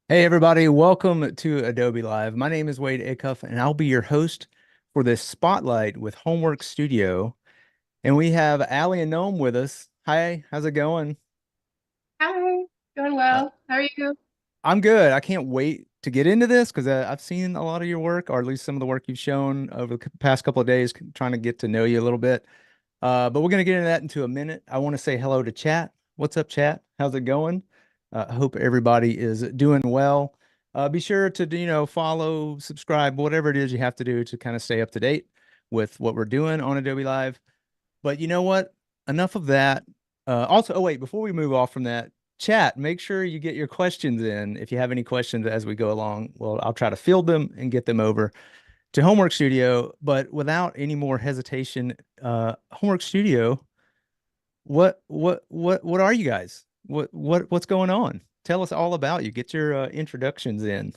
Hey everybody, welcome to Adobe Live. My name is Wade Acuff, and I'll be your host for this spotlight with Homework Studio. And we have Allie and Noam with us. Hi, how's it going? Hi, doing Uh, well. How are you? I'm good. I can't wait to get into this because I've seen a lot of your work, or at least some of the work you've shown over the past couple of days, trying to get to know you a little bit. But we're going to get into that into a minute. I want to say hello to chat. What's up, chat? How's it going? I hope everybody is doing well. Be sure to, follow, subscribe, whatever it is you have to do to kind of stay up to date with what we're doing on Adobe Live. But you know what? Enough of that. Also, oh wait, before we move off from that, chat, make sure you get your questions in. If you have any questions as we go along, well, I'll try to field them and get them over to Homework Studio. But without any more hesitation, Homework Studio, what are you guys? What's going on? Tell us all about you. Get your introductions in.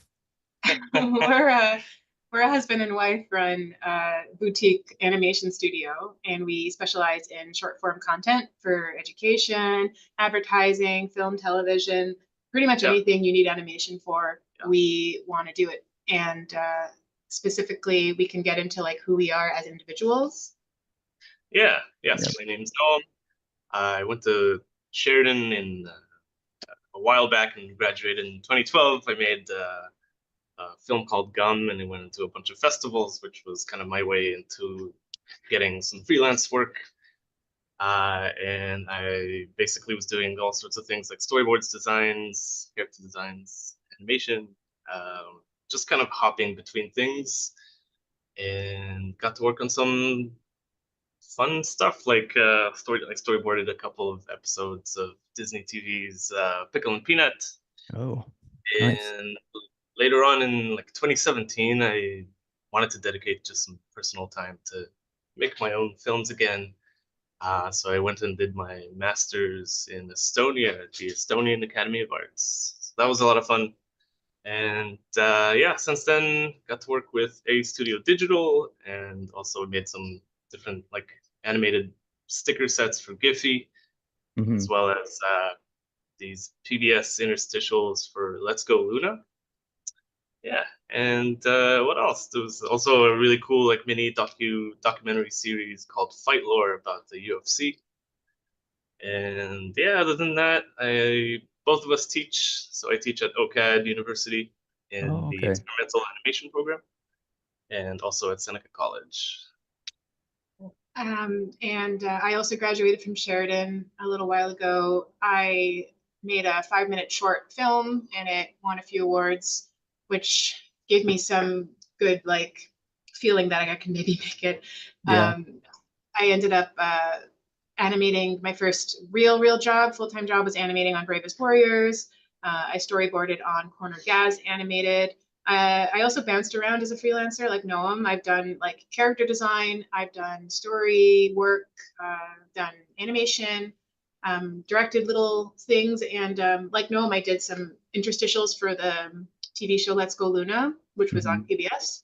We're a we're a husband and wife run boutique animation studio, and we specialize in short form content for education, advertising, film, television, pretty much Yeah, anything you need animation for. We want to do it, and specifically, we can get into like who we are as individuals. yes. Yep. My name's Noam. I went to Sheridan in a while back and graduated in 2012. I made a film called Gum, and it went into a bunch of festivals, which was kind of my way into getting some freelance work. And I basically was doing all sorts of things like storyboards, designs, character designs, animation, just kind of hopping between things, and got to work on some fun stuff like storyboarded a couple of episodes of Disney TV's Pickle and Peanut, Oh, nice. and later on in like 2017, I wanted to dedicate just some personal time to make my own films again. So I went and did my master's in Estonia at the Estonian Academy of Arts. So that was a lot of fun. And yeah, since then, got to work with A Studio Digital and also made some different like animated sticker sets for Giphy, as Hmm. well as these PBS interstitials for Let's Go Luna. Yeah, and what else? There was also a really cool like mini documentary series called Fight Lore about the UFC. And yeah, other than that, I both of us teach. So I teach at OCAD University in Oh, the okay. experimental animation program, and also at Seneca College. And I also graduated from Sheridan a little while ago. I made a 5 minute short film and it won a few awards, which gave me some good like feeling that I can maybe make it. Yeah. Um, I ended up animating my first real job, full-time job was animating on Bravest Warriors. I storyboarded on Corner Gaz animated. I also bounced around as a freelancer, like Noam. I've done like character design, I've done story work, done animation, directed little things, and like Noam, I did some interstitials for the TV show Let's Go Luna, which was on Hmm. PBS.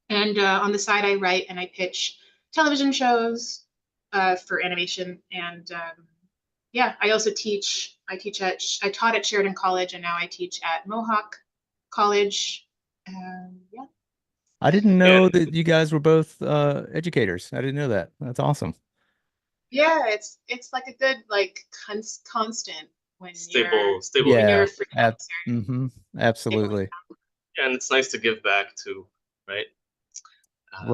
And on the side, I write and I pitch television shows for animation. And yeah, I also teach. I taught at Sheridan College, and now I teach at Mohawk College. Yeah. I didn't Yeah, know that you guys were both educators. I didn't know that. That's awesome. Yeah, it's like a good like constant stable when you're Yeah. a freelancer. Hmm. It was, Absolutely. Yeah, and it's nice to give back too, right?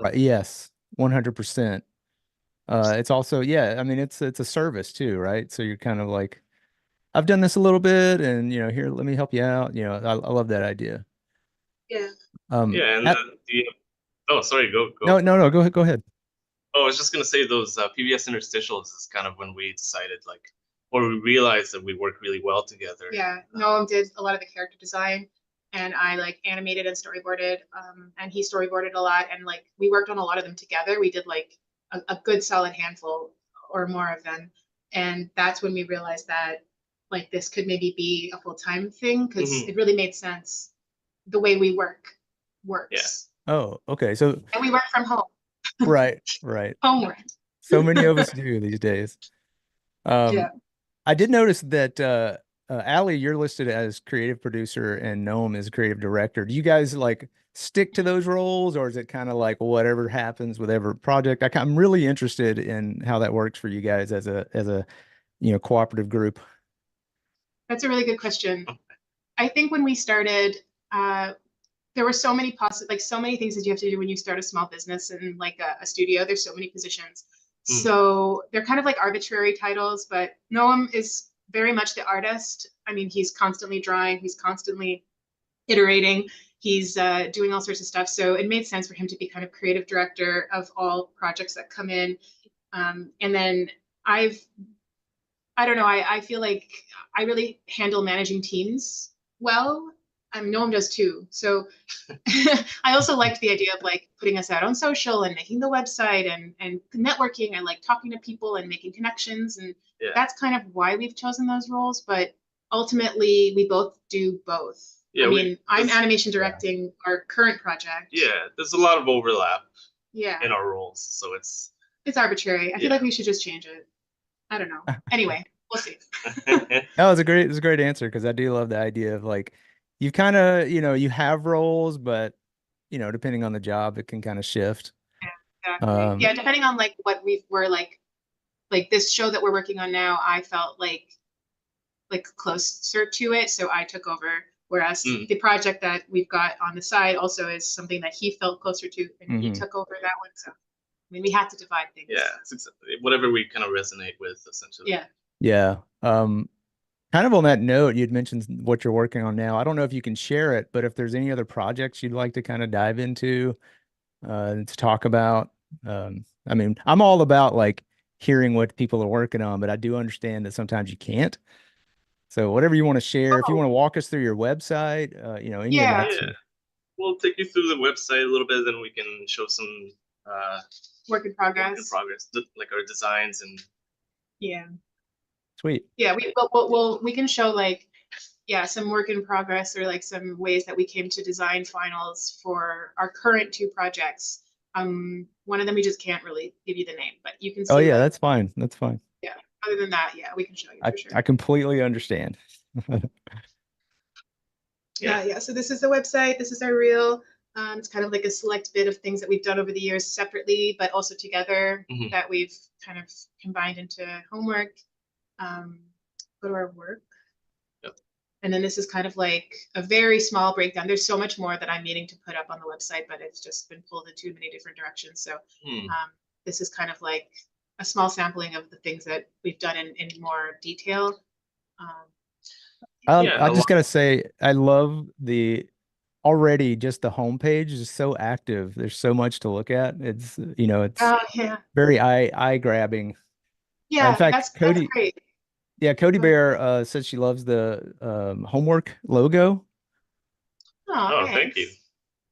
Right. Yes. 100%. It's also, yeah, I mean it's a service too, right? So you're kind of like, I've done this a little bit and here, let me help you out. I love that idea. yeah. Um, Yeah, and at, oh, sorry, go. no, no, no, go ahead. Oh, I was just gonna say those PBS interstitials is kind of when we decided like, or we realized that we work really well together. Yeah, Noam did a lot of the character design, and I like animated and storyboarded. And he storyboarded a lot, and like we worked on a lot of them together. We did like a good solid handful or more of them, and that's when we realized that like this could maybe be a full time thing because Hmm. it really made sense. The way we Yeah, works, Oh, okay. So, and we work from home, right, right. homework. So many of us do these days. Um, Yeah. I did notice that Allie, you're listed as creative producer and Noam is creative director. Do you guys like stick to those roles, or is it kind of like whatever happens with every project? I'm really interested in how that works for you guys as a cooperative group. That's a really good question. I think when we started, there were so many so many things that you have to do when you start a small business and like a studio. There's so many positions. So they're kind of like arbitrary titles, but Noam is very much the artist. I mean, he's constantly drawing, he's constantly iterating, he's doing all sorts of stuff. So it made sense for him to be kind of creative director of all projects that come in. And then I don't know, I feel like I really handle managing teams well. Noam does too. So I also liked the idea of like putting us out on social and making the website and networking and like talking to people and making connections. And that's kind of why we've chosen those roles. But ultimately, we both do both. Yeah, I mean, I'm animation directing our current project. Yeah, there's a lot of overlap Yeah. in our roles. So it's arbitrary. I feel like we should just change it. I don't know. Anyway, we'll see. No, it's a great answer because I do love the idea of like you kind of, you have roles, but depending on the job, it can kind of shift. Yeah, exactly. Yeah, depending on like what we're like this show that we're working on now, I felt like closer to it, so I took over. Whereas the project that we've got on the side also is something that he felt closer to, and he took over that one. So, I mean, we had to divide things. Yeah, it's exactly whatever we kind of resonate with, essentially. Yeah. Yeah. Kind of on that note, you'd mentioned what you're working on now. I don't know if you can share it, but if there's any other projects you'd like to kind of dive into, to talk about. I mean, I'm all about like hearing what people are working on, but I do understand that sometimes you can't. So whatever you want to share, if you want to walk us through your website, any of that. Yeah. We'll take you through the website a little bit, then we can show some work in progress. Work in progress, like our designs and. Yeah. Sweet. Yeah, we can show like some work in progress or like some ways that we came to design finals for our current two projects. One of them we just can't really give you the name, but you can see. Oh yeah, that's fine. That's fine. Yeah. Other than that, yeah, we can show you for sure. I completely understand. Yeah. So this is the website. This is our reel. It's kind of like a select bit of things that we've done over the years separately, but also together that we've kind of combined into homework. Go to our work. Yep. And then this is kind of like a very small breakdown. There's so much more that I'm needing to put up on the website, but it's just been pulled in too many different directions. So this is kind of like a small sampling of the things that we've done in more detail. I just gotta say, I love already just the homepage is so active. There's so much to look at. It's very eye grabbing. Yeah, in fact, that's great. Yeah, Cody Bear said she loves the homework logo. Oh, thank you.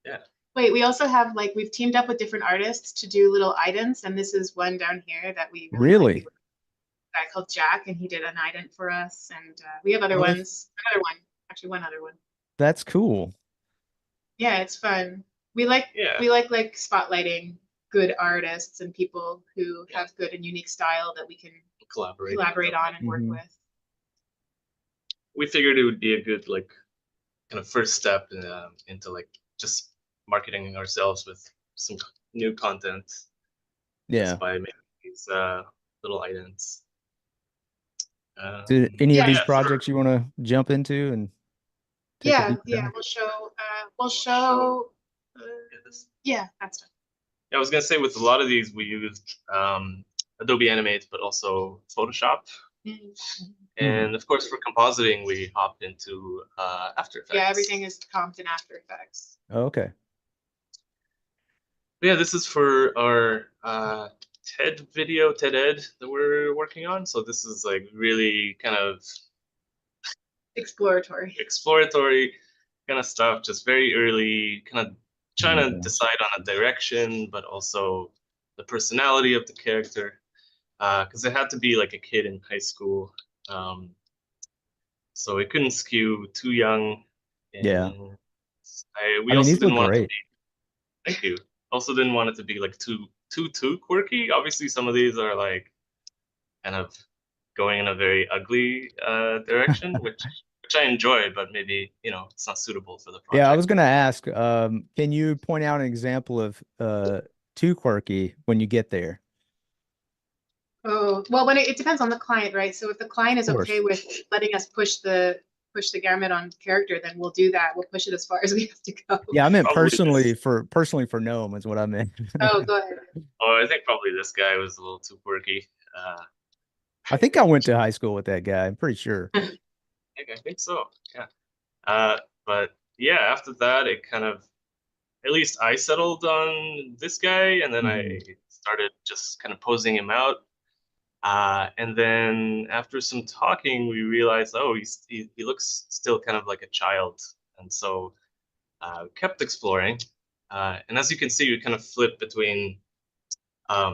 Yeah. Wait, we also have we've teamed up with different artists to do little idents, and this is one down here that we really like. A guy called Jack, and he did an ident for us, and we have other ones. Another one, actually, one other one. That's cool. Yeah, it's fun. We like spotlighting good artists and people who have good and unique style that we can collaborate on and work with. We figured it would be a good kind of first step into just marketing ourselves with some new content. Yeah. Just by making these little items. Did any of these projects you want to jump into and we'll show that's done. Yeah, I was gonna say with a lot of these we used Adobe Animate, but also Photoshop. And of course, for compositing, we hopped into After Effects. Yeah, everything is comped in After Effects. Oh, okay. But yeah, this is for our TED Ed that we're working on. So this is really kind of exploratory kind of stuff, just very early, kind of trying to decide on a direction, but also the personality of the character. Because it had to be like a kid in high school. So it couldn't skew too young. And we also didn't want it to be. Thank you. Also didn't want it to be too quirky. Obviously, some of these are kind of going in a very ugly direction, which I enjoy, but maybe, you know, it's not suitable for the Yeah, I project. was gonna ask, can you point out an example of too quirky when you get there? Oh, well, when it depends on the client, right? So if the client Of is okay course. with letting us push the gamut on character, then we'll do that. We'll push it as far as we have to go. Yeah, I meant Probably this. personally for Noam is what I meant. Oh, go ahead. Oh, I think probably this guy was a little too quirky. Uh, I think I went to high school with that guy. I'm pretty sure. I think so. Yeah. Uh, but yeah, after that, it kind of, at least I settled on this guy, and then I Mhm. started just kind of posing him out. And then after some talking, we realized, oh, he looks still kind of like a child, and so kept exploring. And as you can see, we kind of flip between um,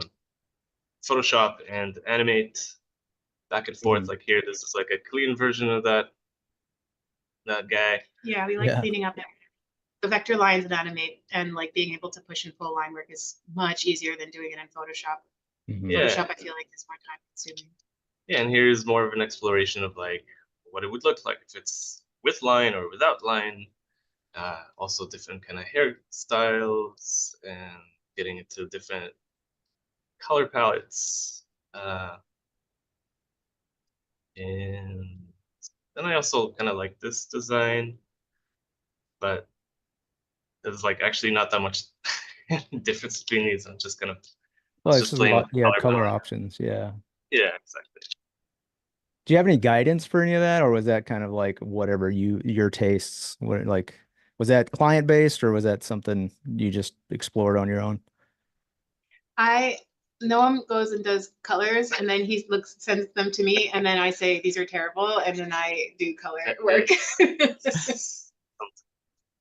Photoshop and animate back and forth. Mhm. Like here, this is like a clean version of that guy. Yeah, we like Yeah. cleaning up the vector lines and animate, and like being able to push and pull line work is much easier than doing it in Photoshop. Mhm. Yeah, Photoshop, I feel like, is more time consuming. yeah. And here's more of an exploration of like what it would look like if it's with line or without line. Also different kind of hairstyles and getting into different color palettes. And then I also kind of like this design, but there's like actually not that much difference between these. I'm just kind of Well, it's it's just just a playing with lot. the Yeah, color color palette. options. Yeah. Yeah, exactly. Do you have any guidance for any of that, or was that kind of like whatever your tastes? What like was that client based, or was that something you just explored on your own? I Noam goes and does colors, and then he sends them to me, and then I say these are terrible, and then I do color work.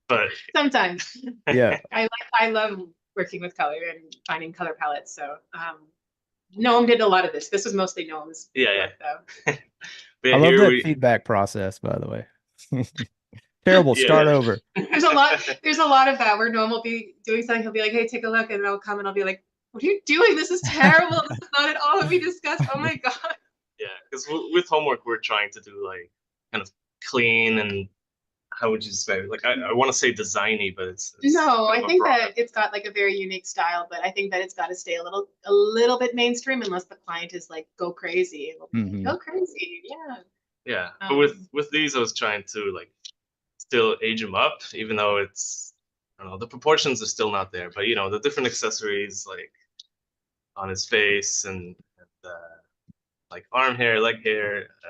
But Sometimes Yeah. I love working with color and finding color palettes. So Noam did a lot of this. This was mostly Noam's yeah, work, though. yeah. But I yeah, love here that we feedback process, by the way. Terrible. yeah, Start over. There's a lot of that where Noam will be doing something. He'll be like, "Hey, take a look," and I'll come and I'll be like, "What are you doing? This is terrible. This is not at all what we discussed. Oh my god." yeah. Because with homework, we're trying to do like kind of clean and how would you describe it? Like I want to say designy, but it's No, a bit I of a think broad. that it's got like a very unique style, but I think that it's got to stay a little bit mainstream unless the client is like, "Go crazy." It'll be like, Hmm. "Go crazy." Yeah. Yeah, but Um, with these, I was trying to like still age him up, even though it's I don't know the proportions are still not there. But you know the different accessories like on his face and like arm hair, leg hair, I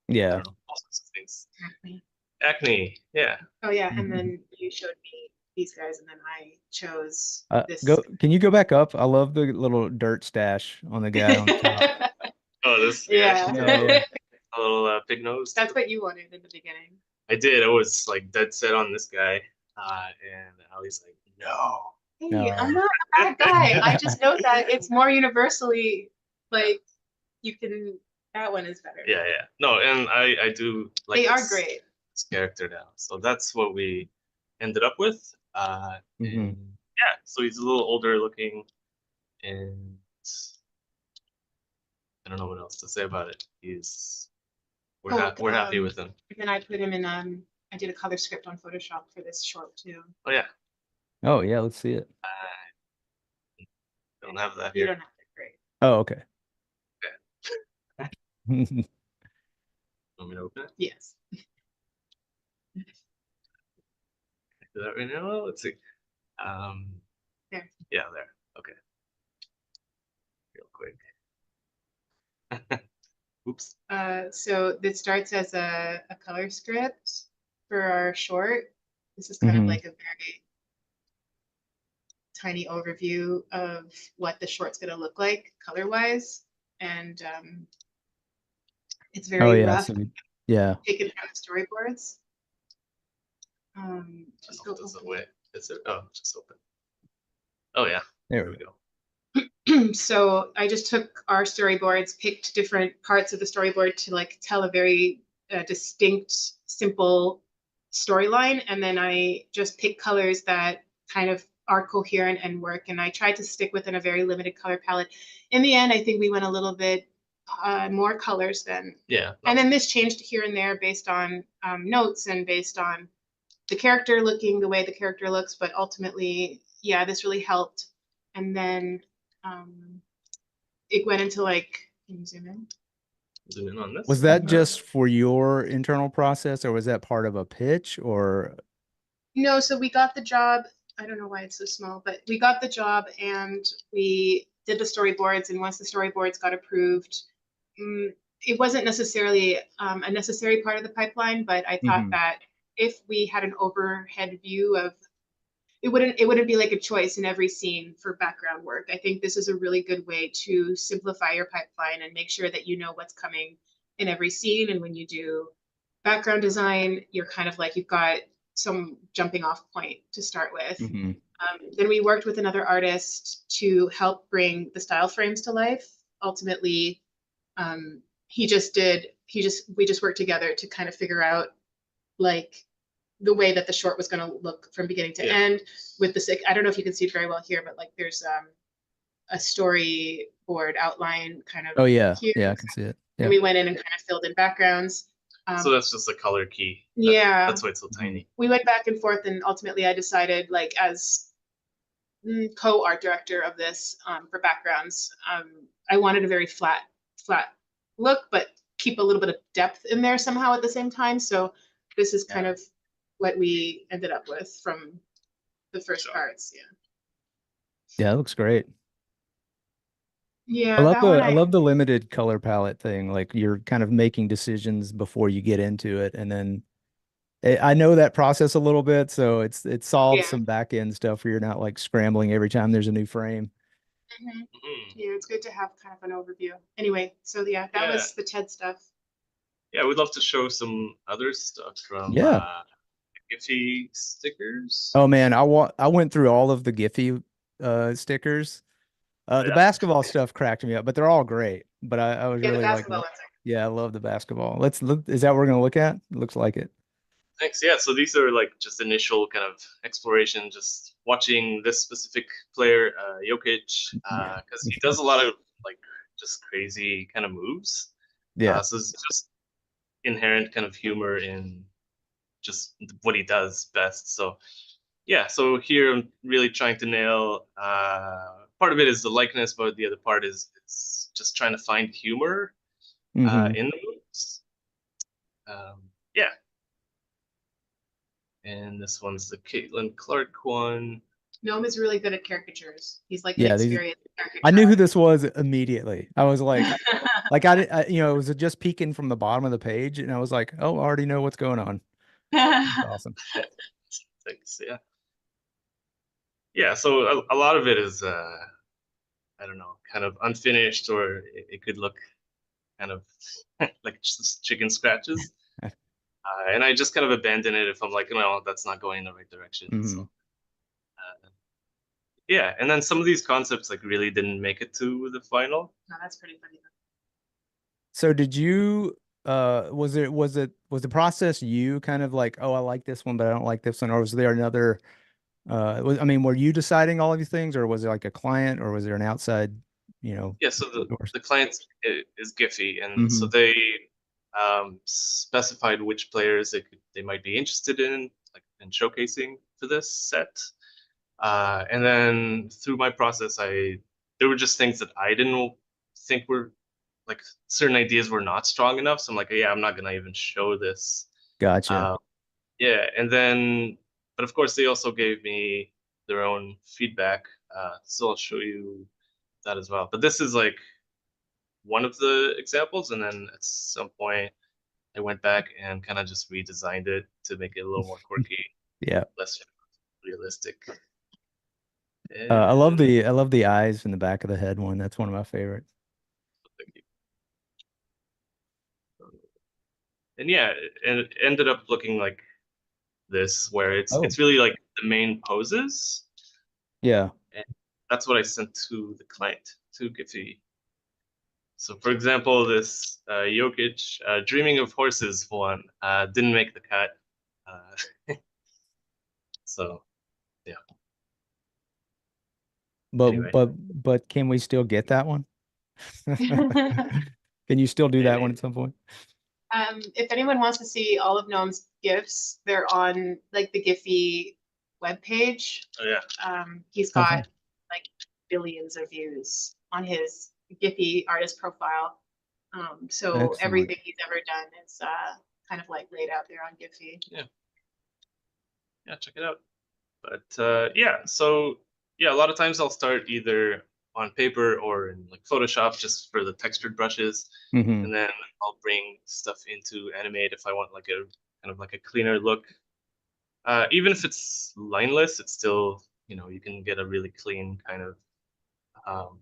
Yeah. don't know all sorts of things. Acme. Acne, yeah. Oh yeah, and then you showed me these guys, and then I chose Go. this. Can you go back up? I love the little dirt stash on the guy on top. Oh, this yeah, Yeah. Yeah, yeah. a little pig nose That's too. what you wanted in the beginning. I did. I was like dead set on this guy, and Ali's like, no. Hey, I'm No. not a bad guy. I just know that it's more universally like you can. That one is better. Yeah, yeah. No, and I do like They are this great. character now. So that's what we ended up with. Hmm. And yeah, so he's a little older looking, and I don't know what else to say about it. He's Oh, we're happy with him. and then I put him in. I did a color script on Photoshop for this short too. Oh yeah, Oh yeah, let's see it. I don't have that You here. don't have to. Great. Oh, okay. Okay. Want me to open it? Yes. Do that right now. Let's see. Um, There. yeah, there. Okay, real quick. Oops. So this starts as a color script for our short. This is kind of Hmm. like a very tiny overview of what the short's going to look like color-wise. And it's Oh very yeah. rough, So yeah. taken from the storyboards. I Just don't know go if there's a open way. Is it? Oh, just open. Oh yeah, There there we we go. go. it. So I just took our storyboards, picked different parts of the storyboard to like tell a very distinct, simple storyline, and then I just picked colors that kind of are coherent and work. And I tried to stick within a very limited color palette. In the end, I think we went a little bit more colors than. Yeah. And then this changed here and there based on notes and based on the character looking the way the character looks. But ultimately, yeah, this really helped. And then it went into like, can you zoom in? Zoom in on this. Was that just for your internal process, or was that part of a pitch, or? No, so we got the job. I don't know why it's so small, but we got the job and we did the storyboards. And once the storyboards got approved, it wasn't necessarily a necessary part of the pipeline, but I thought that if we had an overhead view of it wouldn't be like a choice in every scene for background work. I think this is a really good way to simplify your pipeline and make sure that you know what's coming in every scene. And when you do background design, you're kind of like you've got some jumping off point to start with. Then we worked with another artist to help bring the style frames to life. Ultimately, we just worked together to kind of figure out like the way that the short was going to look from beginning to end with the, I don't know if you can see it very well here, but like there's a storyboard outline kind of. Oh yeah, here. yeah, I can see it. Yeah. And we went in and kind of filled in backgrounds. So that's just a color key. Yeah. That's why it's so tiny. We went back and forth, and ultimately I decided, like, as co-art director of this for backgrounds, I wanted a very flat look, but keep a little bit of depth in there somehow at the same time. So this is kind of what we ended up with from the first parts. Yeah, it looks great. Yeah, I love the limited color palette thing. Like you're kind of making decisions before you get into it, and then I know that process a little bit, so it solves some back end stuff where you're not like scrambling every time there's a new frame. Yeah, it's good to have kind of an overview. Anyway, so yeah, that was the TED stuff. Yeah, we'd love to show some other stuff from Giphy stickers. Oh man, I went through all of the Giphy stickers. The basketball stuff cracked me up, but they're all great. But I was really like, I love the basketball. Let's look. Is that what we're gonna look at? It looks like it. Thanks. Yeah. So these are like just initial kind of exploration, just watching this specific player, Jokic, because he does a lot of like just crazy kind of moves. Yeah. So it's just inherent kind of humor in just what he does best. So yeah, so here I'm really trying to nail part of it is the likeness, but the other part is it's just trying to find humor in the moves. Yeah. And this one's the Caitlin Clark one. Noam is really good at caricatures. He's like an experienced caricature. I knew who this was immediately. I was like, it was just peeking from the bottom of the page, and I was like, oh, I already know what's going on. That's awesome. Thanks. Yeah. Yeah. So a lot of it is, I don't know, kind of unfinished, or it could look kind of like just chicken scratches. And I just kind of abandon it if I'm like, no, that's not going in the right direction. So, yeah, and then some of these concepts like really didn't make it to the final. No, that's pretty funny. So did you was the process you kind of like, oh, I like this one, but I don't like this one, or was there another were you deciding all of these things, or was it like a client, or was there an outside, Yeah, so the client is Giphy, and so they specified which players they might be interested in, like in showcasing for this set. And then through my process, there were just things that I didn't think were like certain ideas were not strong enough. So I'm like, yeah, I'm not gonna even show this. Gotcha. Yeah, and then, but of course, they also gave me their own feedback. So I'll show you that as well. But this is like one of the examples, and then at some point, I went back and kind of just redesigned it to make it a little more quirky, less realistic. I love the eyes in the back of the head one. That's one of my favorites. Thank you. And yeah, and it ended up looking like this, where it's really like the main poses. Yeah. And that's what I sent to the client, to Giphy. So for example, this Jokic Dreaming of Horses one didn't make the cut. So yeah. But anyway. but can we still get that one? Can you still do that one at some point? If anyone wants to see all of Noam's GIFs, they're on like the Giphy webpage. Oh yeah. He's Oh, got fun. like billions of views on his Giphy artist profile. So Excellent. everything he's ever done is kind of like laid out there on Giphy. Yeah. Yeah, check it out. But yeah, so yeah, a lot of times I'll start either on paper or in like Photoshop just for the textured brushes, Hmm. and then I'll bring stuff into Animate if I want like a kind of like a cleaner look. Even if it's lineless, it's still, you can get a really clean kind of um,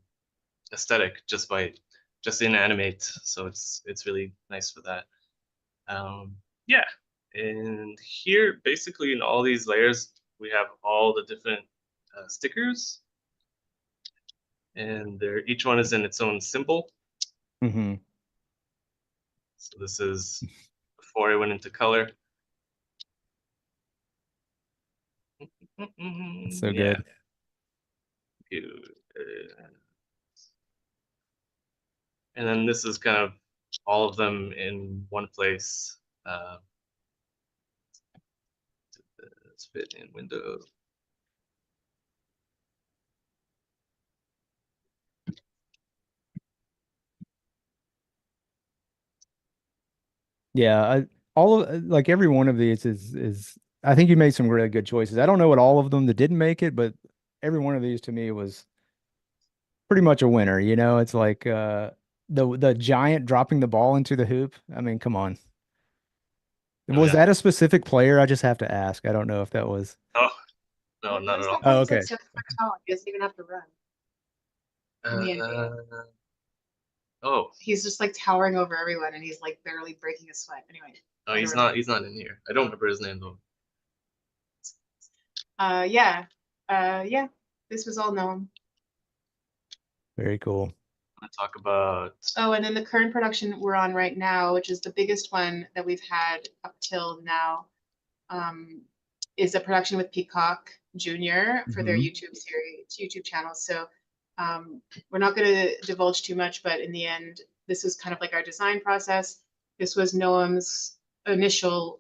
aesthetic just in Animate. So it's really nice for that. Yeah, and here basically in all these layers we have all the different stickers, and each one is in its own symbol. Hmm. So this is before I went into color. It's so Yeah. good. And then this is kind of all of them in one place. Let's fit in window. Yeah, all of like every one of these is I think you made some really good choices. I don't know what all of them that didn't make it, but every one of these to me was pretty much a winner. It's like the giant dropping the ball into the hoop. I mean, come on. Oh Was yeah. that a specific player? I just have to ask. I don't know if that was. Oh no, What not is at that all. one? Oh, He's like okay. 7 foot tall. He doesn't even have to run. In the NBA. Uh, oh, He's just like towering over everyone, and he's like barely breaking a sweat. Anyway, no, I don't he's remember. not. He's not in here. I don't remember his name though. Yeah, yeah. This was all Noam. Very cool. I talk about. Oh, and then the current production we're on right now, which is the biggest one that we've had up till now, um, is a production with Peacock Junior for their Hmm. YouTube series, YouTube channel. So we're not going to divulge too much, but in the end, this is kind of like our design process. This was Noam's initial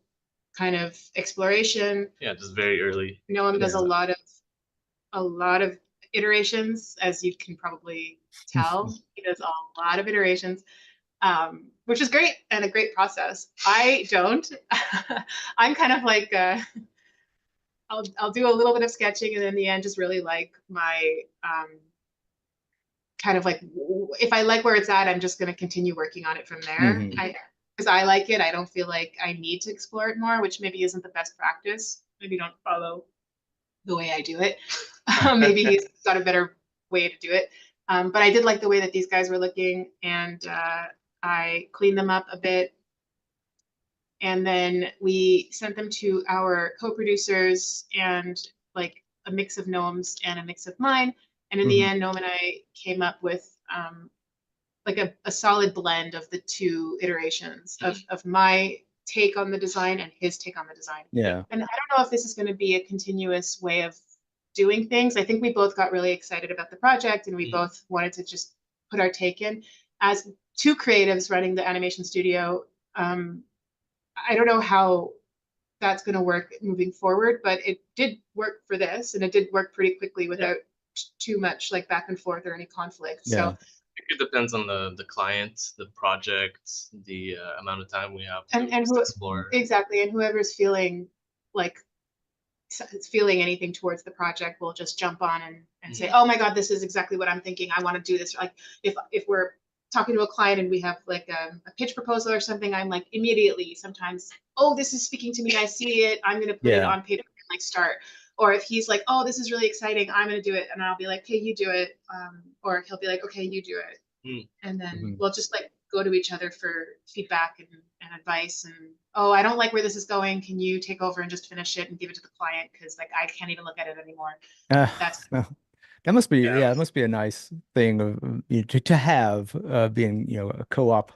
kind of exploration. Yeah, just very early. Noam does Yeah. a lot of iterations, as you can probably tell. He does a lot of iterations, which is great and a great process. I don't. I'm kind of like I'll do a little bit of sketching, and in the end, just really like my kind of like if I like where it's at, I'm just going to continue working on it from there. Hmm. Because I like it, I don't feel like I need to explore it more, which maybe isn't the best practice. Maybe don't follow the way I do it. Maybe he's got a better way to do it. But I did like the way that these guys were looking, and I cleaned them up a bit. And then we sent them to our co-producers and like a mix of Noam's and a mix of mine. And in the Hmm. end, Noam and I came up with like a solid blend of the two iterations of my take on the design and his take on the design. Yeah. And I don't know if this is going to be a continuous way of doing things. I think we both got really excited about the project and we both wanted to just put our take in. As two creatives running the animation studio, I don't know how that's going to work moving forward, but it did work for this and it did work pretty quickly without too much like back and forth or any conflict. So Yeah. It depends on the client, the project, the amount of time we have to and just who explore. exactly, and whoever's feeling like feeling anything towards the project will just jump on and say, oh my God, this is exactly what I'm thinking. I want to do this. Like if we're talking to a client and we have like a pitch proposal or something, I'm like immediately sometimes, oh, this is speaking to me. I see it. I'm going to put it Yeah. on paper and like start. Or if he's like, oh, this is really exciting, I'm going to do it. And I'll be like, okay, you do it. Or he'll be like, okay, you do it. And then we'll just like go to each other for feedback and advice and oh, I don't like where this is going, can you take over and just finish it and give it to the client because like I can't even look at it anymore. That's That must be, Yeah, yeah, it must be a nice thing to have being, a co-op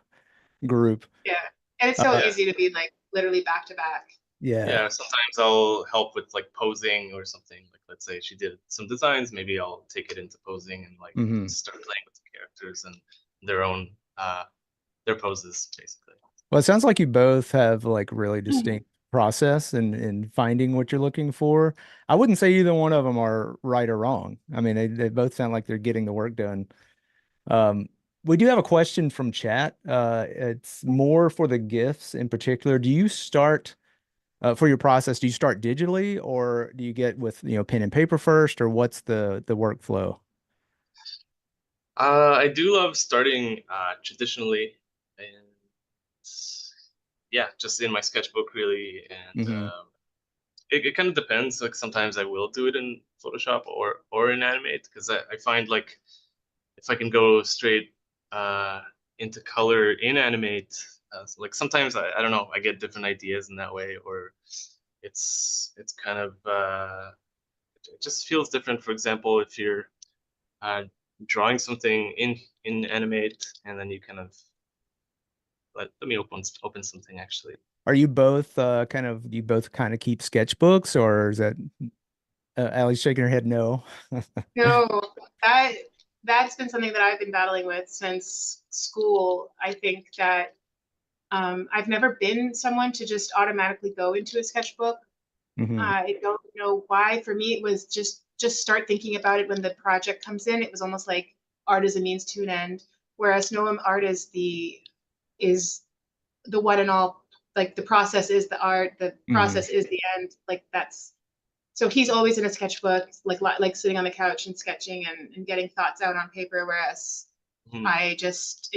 group. yeah, and it's so Uh, yeah, easy to be like literally back to back. yeah. yeah. Sometimes I'll help with like posing or something. Like let's say she did some designs, maybe I'll take it into posing and like Hmm. start playing with the characters and their own their poses basically. Well, it sounds like you both have like really distinct process in finding what you're looking for. I wouldn't say either one of them are right or wrong. I mean, they both sound like they're getting the work done. Um, we do have a question from chat. It's more for the GIFs in particular. Do you start for your process? Do you start digitally, or do you get with pen and paper first, or what's the workflow? I do love starting traditionally, and yeah, just in my sketchbook really, and Hmm. it kind of depends. Like sometimes I will do it in Photoshop or in Animate because I find like if I can go straight uh, into color in Animate, so like sometimes I don't know, I get different ideas in that way, or it's kind of it just feels different. For example, if you're uh, drawing something in Animate and then you kind of let me open something actually. Are you both do you both kind of keep sketchbooks, or is that Allie's shaking her head no? No, that that's been something that I've been battling with since school. I think that I've never been someone to just automatically go into a sketchbook. Hmm. I don't know why. For me, it was just start thinking about it when the project comes in. It was almost like art is a means to an end, whereas Noam art is the one and all. Like the process is the art, the Hmm. process is the end. Like that's so he's always in a sketchbook, like sitting on the couch and sketching and getting thoughts out on paper. Whereas Mhm. it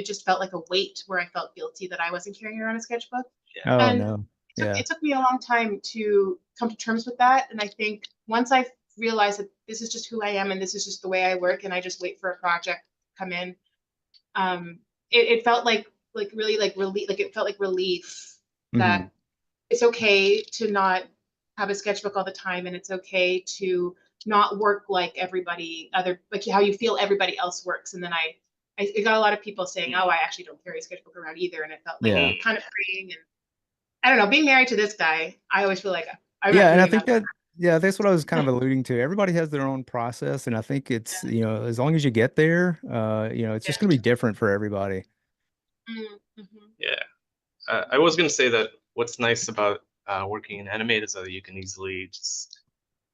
just felt like a weight where I felt guilty that I wasn't carrying around a sketchbook. Yeah. Oh And no. Yeah. it took me a long time to come to terms with that. And I think once I realized that this is just who I am and this is just the way I work, and I just wait for a project to come in, it felt like really like relief. Like it felt like relief Hmm. that it's okay to not have a sketchbook all the time, and it's okay to not work like everybody other, like how you feel everybody else works. And then I got a lot of people saying, oh, I actually don't carry a sketchbook around either, and it felt like Yeah. Mhm. kind of freeing. And I don't know, being married to this guy, I always feel like I'm not Yeah, and I doing think enough. that yeah, that's what I was kind of alluding to. Everybody has their own process, and I think it's, as long as you get there, it's Yeah. just gonna be different for everybody. Mm-hmm. Yeah. I was gonna say that what's nice about working in Animate is that you can easily just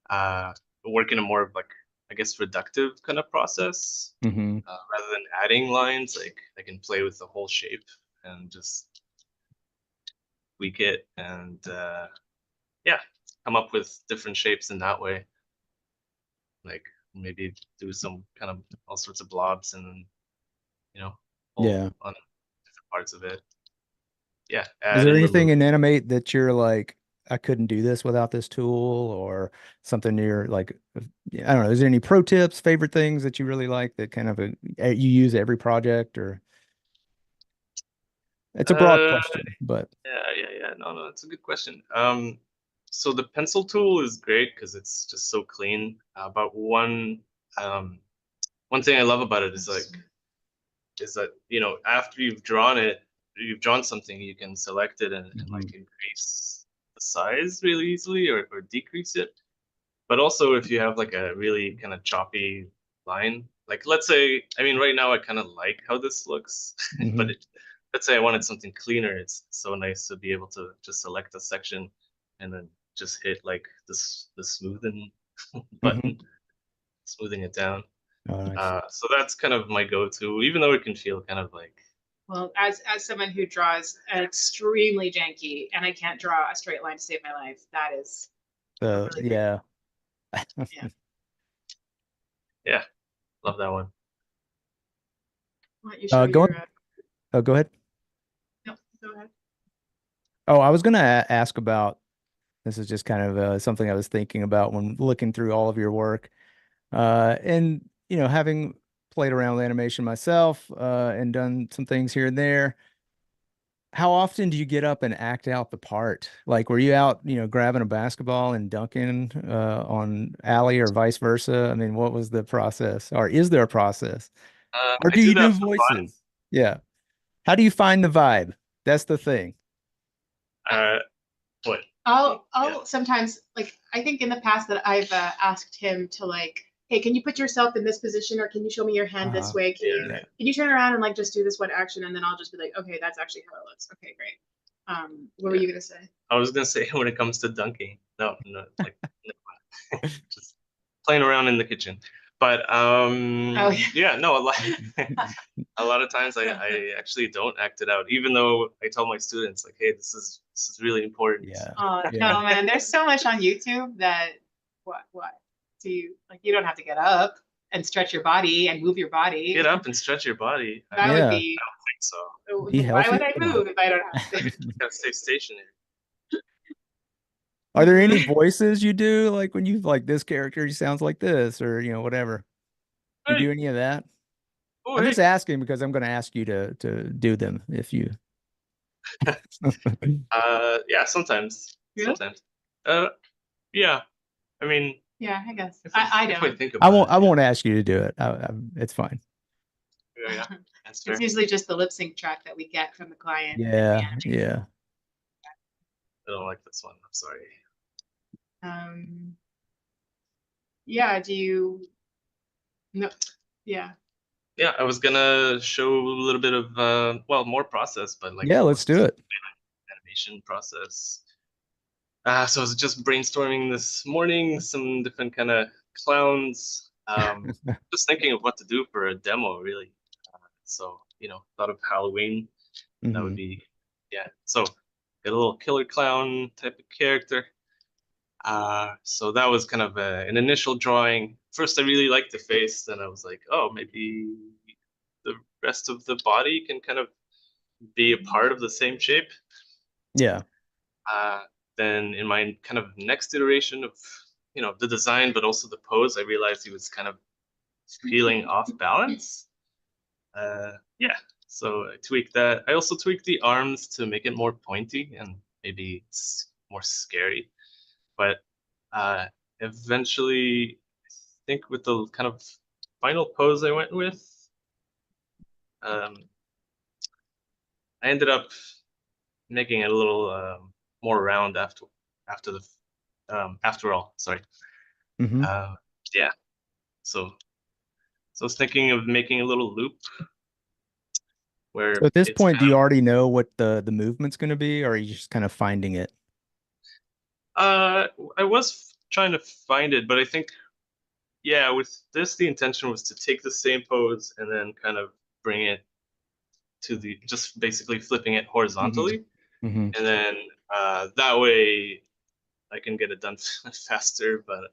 uh, work in a more of like I guess reductive kind of process Hmm. rather than adding lines. Like I can play with the whole shape and just tweak it and yeah, come up with different shapes in that way. Like maybe do some kind of all sorts of blobs and you know all Yeah. on different parts of it. Yeah, Is add there in the anything loop. in Animate that you're like, I couldn't do this without this tool, or something you're like, I don't know, is there any pro tips, favorite things that you really like that kind of you use every project, or it's a broad Uh, question, but yeah. No, it's a good question. So the pencil tool is great because it's just so clean. But um, one thing I love about it is that after you've drawn something, you can select it and Mhm. like increase the size really easily or decrease it. But also if you have like a really kind of choppy line, like let's say, I mean, right now I kind of like how this looks, but Mhm. let's say I wanted something cleaner. It's so nice to be able to just select a section and then just hit like this the smoothen Mhm. button, smoothing it down. Oh, nice. So that's kind of my go-to, even though it can feel kind of like Well, as someone who draws extremely janky and I can't draw a straight line to save my life, that is a really great. Yeah. Yeah. yeah, love that one. Why don't you show Go your oh, go ahead. no, go ahead. Oh, I was gonna ask about, this is just kind of something I was thinking about when looking through all of your work. And having played around with animation myself, and done some things here and there, how often do you get up and act out the part? Like, were you out, grabbing a basketball and dunking on alley, or vice versa? I mean, what was the process, or is there a process, or I do do you do that for fun. voices? Yeah. How do you find the vibe? That's the thing. Uh, what? I'll Yeah. sometimes, like, I think in the past that I've asked him to like hey, can you put yourself in this position, or can you show me your hand this way? Yeah. Can you turn around and like just do this one action, and then I'll just be like, okay, that's actually how it looks. Okay, great. What were you gonna say? I was gonna say when it comes to dunking, no, like just playing around in the kitchen. But Oh, yeah, no, a lot of times I actually don't act it out, even though I tell my students like, hey, this is really important. Yeah. No, man, there's so much on YouTube that what do you like? You don't have to get up and stretch your body and move your body. Get up and stretch your body. I That would Yeah. be. don't think so. Be Why would healthy. I Come on. move if I don't have to? Gotta stay stationary. Are there any voices you do like when you like this character he sounds like this or whatever? Do you Hey, do any of that? oh, I'm hey. just asking because I'm going to ask you to do them if you. Yeah, sometimes. Really? Sometimes. Yeah. I mean, Yeah, I guess. if I if I don't. think I about won't. it, I won't ask you to do it. It's fine. yeah, that's fair. It's usually just the lip sync track that we get from the client, and then we Yeah. annotate. Yeah. I don't like this one. I'm sorry. Yeah. Do you? No. Yeah. Yeah, I was gonna show a little bit of well, more process, but like Yeah. Let's do what's it. animation process. So I was just brainstorming this morning, some different kind of clowns. Just thinking of what to do for a demo, really. So, thought of Halloween. That would Hmm. be, yeah. So, get a little killer clown type of character. So that was kind of an initial drawing. First, I really liked the face. Then I was like, oh, maybe the rest of the body can kind of be a part of the same shape. Yeah. Uh, then in my kind of next iteration of, the design, but also the pose, I realized he was kind of feeling off balance. Yeah, so I tweaked that. I also tweaked the arms to make it more pointy and maybe more scary. But uh, eventually, I think with the kind of final pose I went with, um, I ended up making it a little more round after the after all. Sorry. Hmm. Uh, yeah. So I was thinking of making a little loop So where at this it's point, do kind you of already know what the movement's going to be, or are you just kind of finding it? I was trying to find it, but I think yeah, with this the intention was to take the same pose and then kind of bring it to the just basically flipping it Hmm. horizontally, Hmm. and then that way I can get it done faster. But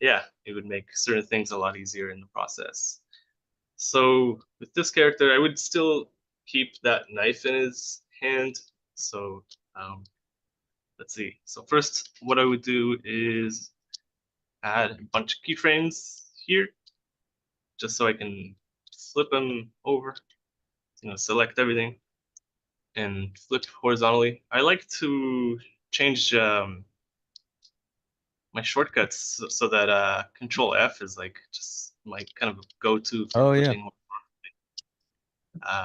yeah, it would make certain things a lot easier in the process. So with this character, I would still keep that knife in his hand. So um, let's see. So first, what I would do is add a bunch of keyframes here, just so I can flip them over, select everything and flip horizontally. I like to change my shortcuts so that Control F is like just my kind of go-to for Oh yeah. flipping.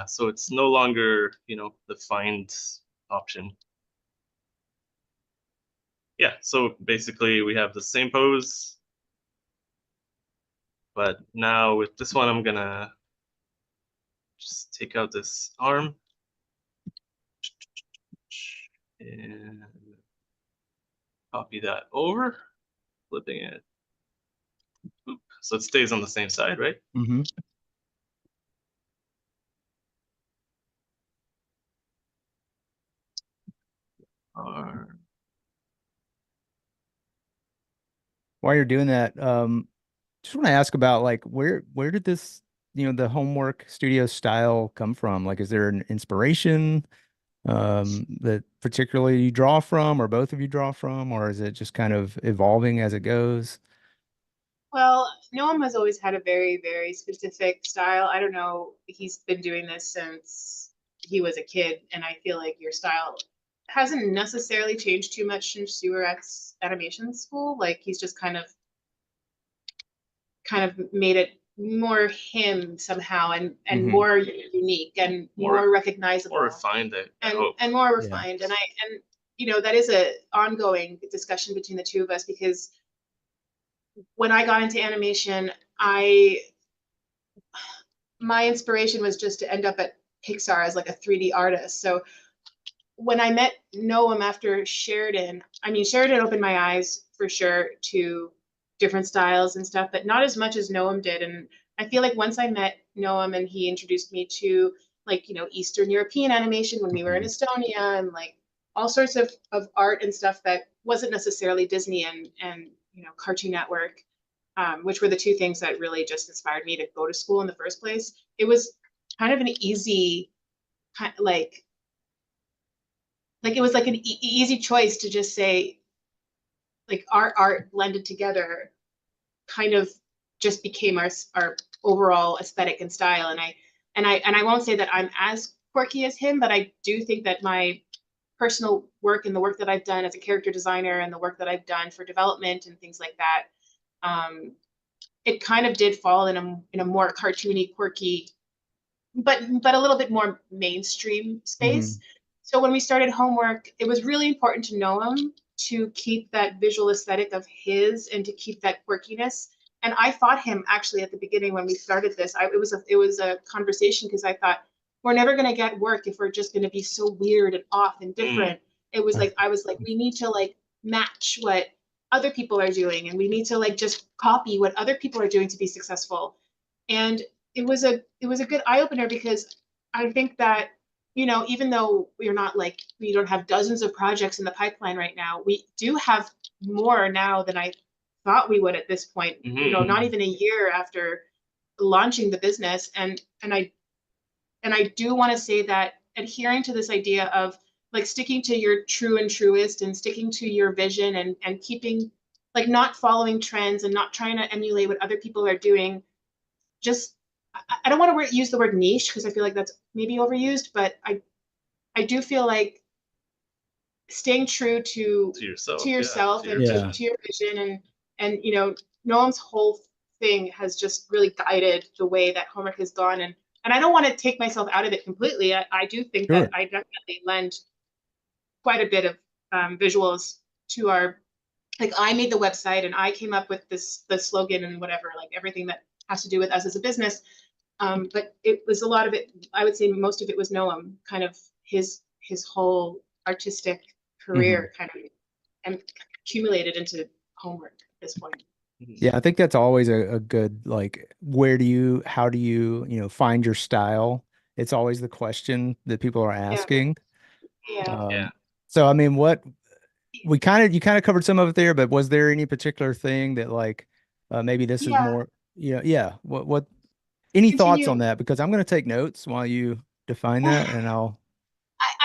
So it's no longer, the find option. Yeah, so basically we have the same pose, but now with this one, I'm gonna just take out this arm and copy that over, flipping it. Oop, so it stays on the same side, right? Hmm. Arm. While you're doing that, just want to ask about like where did this, the homework studio style come from? Like, is there an inspiration that particularly you draw from, or both of you draw from, or is it just kind of evolving as it goes? Well, Noam has always had a very, very specific style. I don't know. He's been doing this since he was a kid, and I feel like your style hasn't necessarily changed too much since you were at animation school. Like he's just kind of made it more him somehow, and Hmm. more unique and More more recognizable, more refined, I and hope. more Yeah. refined. And that is a ongoing discussion between the two of us, because when I got into animation, I my inspiration was just to end up at Pixar as like a 3D artist. So when I met Noam after Sheridan, I mean, Sheridan opened my eyes for sure to different styles and stuff, but not as much as Noam did. And I feel like once I met Noam and he introduced me to like, you know, Eastern European animation when we were in Mhm. Estonia and like all sorts of art and stuff that wasn't necessarily Disney and you know, Cartoon Network, which were the two things that really just inspired me to go to school in the first place. It was kind of an easy, like it was like an easy choice to just say like our art blended together kind of just became our overall aesthetic and style. And I won't say that I'm as quirky as him, but I do think that my personal work and the work that I've done as a character designer and the work that I've done for development and things like that, um, it kind of did fall in a more cartoony, quirky, but a little bit more mainstream space. Mhm. So when we started homework, it was really important to know him to keep that visual aesthetic of his and to keep that quirkiness. And I fought him actually at the beginning when we started this. It was a conversation because I thought we're never going to get work if we're just going to be so weird and off and Mm. different. It was like I was like we need to like match what other people are doing and we need to like just copy what other people are doing to be successful. And it was a good eye opener because I think that you know even though we're not like we don't have dozens of projects in the pipeline right now, we do have more now than I thought we would at this point. You know, Hmm. not Mhm. even a year after launching the business, and I do want to say that adhering to this idea of like sticking to your true and truest and sticking to your vision and keeping like not following trends and not trying to emulate what other people are doing just I don't want to use the word niche because I feel like that's maybe overused, but I do feel like staying true To to yourself, yeah. yourself To and your to, Yeah. vision. to your vision and you know Noam's whole thing has just really guided the way that homework has gone and I don't want to take myself out of it completely. I do think that Sure. I definitely lend quite a bit of visuals to our like I made the website and I came up with the slogan and whatever like everything that has to do with us as a business. But it was a lot of it. I would say most of it was Noam, kind of his whole artistic Mhm. career, kind of, and accumulated into homework at this point. Mhm. Yeah, I think that's always a good like how do you, find your style? It's always the question that people are Yeah, asking. yeah, Yeah. Um, so I mean, what you kind of covered some of it there, but was there any particular thing that like maybe this is yeah. more, yeah, what any thoughts on Continue. that? Because I'm going to take notes while you define that and I'll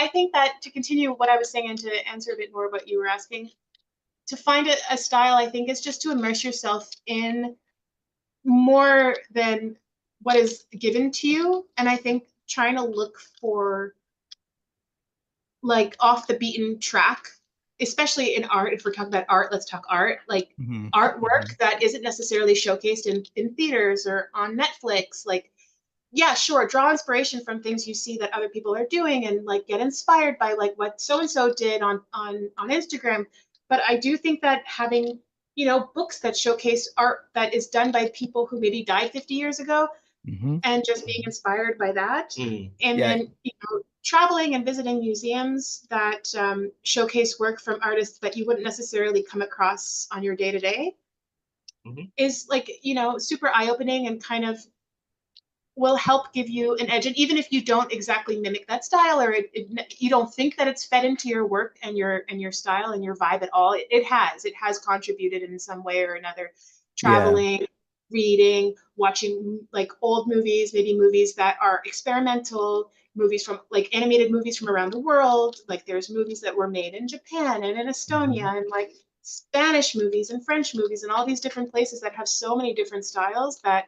I think that to continue what I was saying and to answer a bit more what you were asking, to find a style, I think is just to immerse yourself in more than what is given to you. And I think trying to look for like off the beaten track, especially in art. If we're talking about art, let's talk art. Like Mhm. artwork Mhm. that isn't necessarily showcased in theaters or on Netflix. Like, yeah, sure, draw inspiration from things you see that other people are doing and like get inspired by like what so and so did on Instagram. But I do think that having books that showcase art that is done by people who maybe died 50 years ago Mhm. and just being inspired by that. Mm. And Yeah. then, traveling and visiting museums that showcase work from artists that you wouldn't necessarily come across on your day to day Mhm. is like, super eye opening and kind of will help give you an edge. And even if you don't exactly mimic that style or you don't think that it's fed into your work and your style and your vibe at all, it has contributed in some way or another. Yeah. Traveling, reading, watching like old movies, maybe movies that are experimental, movies from like animated movies from around the world. Like there's movies that were made in Japan and in Mhm. Estonia and like Spanish movies and French movies and all these different places that have so many different styles that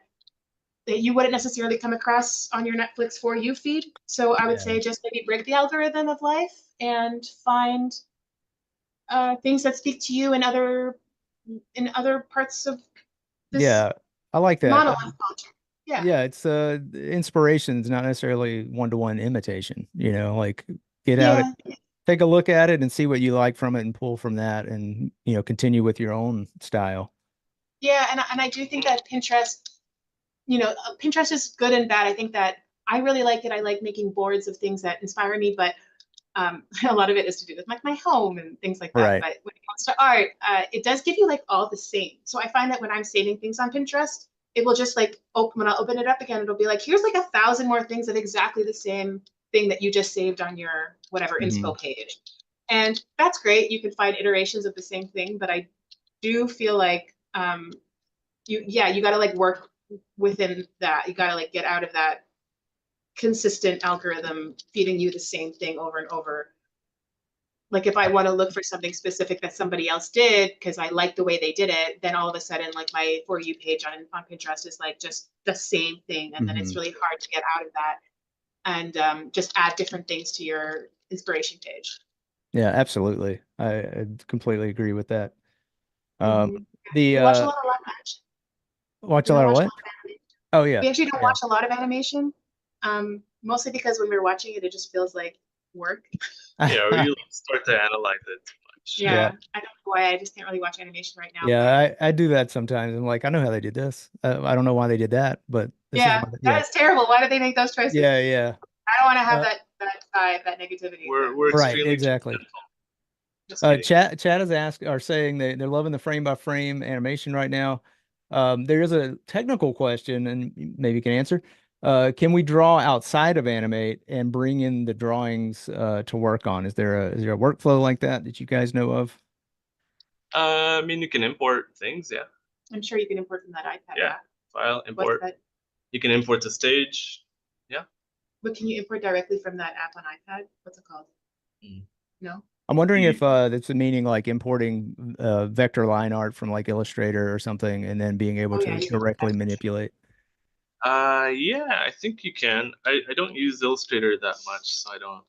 you wouldn't necessarily come across on your Netflix for you feed. So I would Yeah. say just maybe break the algorithm of life and find things that speak to you in other parts of this Yeah. I like that. monolith culture. Yeah, Yeah, it's inspiration is not necessarily one-to-one imitation, like get out it, yeah, take a look at it and see what you like from it and pull from that and, continue with your own style. Yeah, and I do think that Pinterest, Pinterest is good and bad. I think that I really like it. I like making boards of things that inspire me, but a lot of it is to do with like my home and things like that. Right. But when it comes to art, it does give you like all the same. So I find that when I'm saving things on Pinterest, it will just like open when I open it up again, it'll be like, here's like 1,000 more things of exactly the same thing that you just saved on your whatever Hmm. inspo page. And that's great. You can find iterations of the same thing, but I do feel like you got to like work within that. You got to like get out of that consistent algorithm feeding you the same thing over and over. Like if I want to look for something specific that somebody else did because I like the way they did it, then all of a sudden like my For You page on Pinterest is like just the same thing. And then it's Hmm. really hard to get out of that and just add different things to your inspiration page. Yeah, absolutely. I completely agree with that. Um, Mm-hmm. the We watch a lot of live action. watch We a don't lot of watch a what? lot of animation. Oh yeah, We actually don't yeah, watch a lot of animation, mostly because when we're watching it, it just feels like work. Yeah, or you start to analyze it too much. yeah, Yeah, I don't know why I just can't really watch animation right now, but yeah. I do that sometimes. I'm like, I know how they did this. I don't know why they did that, but this is yeah, why. that Yeah, is terrible. Why did they make those choices? yeah, yeah. I don't want to have Uh, that vibe, that negativity, but We're right, extremely exactly. judgmental. Just kidding. Chat is are saying they're loving the frame by frame animation right now. There is a technical question, and maybe you can answer. Can we draw outside of Animate and bring in the drawings to work on? Is there a workflow like that that you guys know of? I mean, you can import things, yeah. I'm sure you can import from that iPad Yeah. app. File, What's import. that? You can import to stage. Yeah. But can you import directly from that app on iPad? What's it called? Mm. No? I'm wondering if You, that's a meaning like importing vector line art from like Illustrator or something, and then being able Oh yeah, to you can do that directly for sure. manipulate. yeah, I think you can. I don't use Illustrator that much, so I don't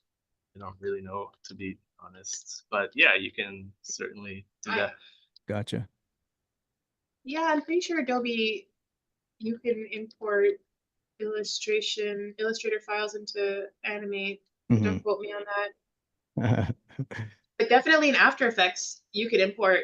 really know, to be honest. But yeah, you can certainly do I, that. Gotcha. yeah, I'm pretty sure Adobe, you can import Illustrator files into Animate, but Hmm. don't quote me on that. But definitely in After Effects, you could import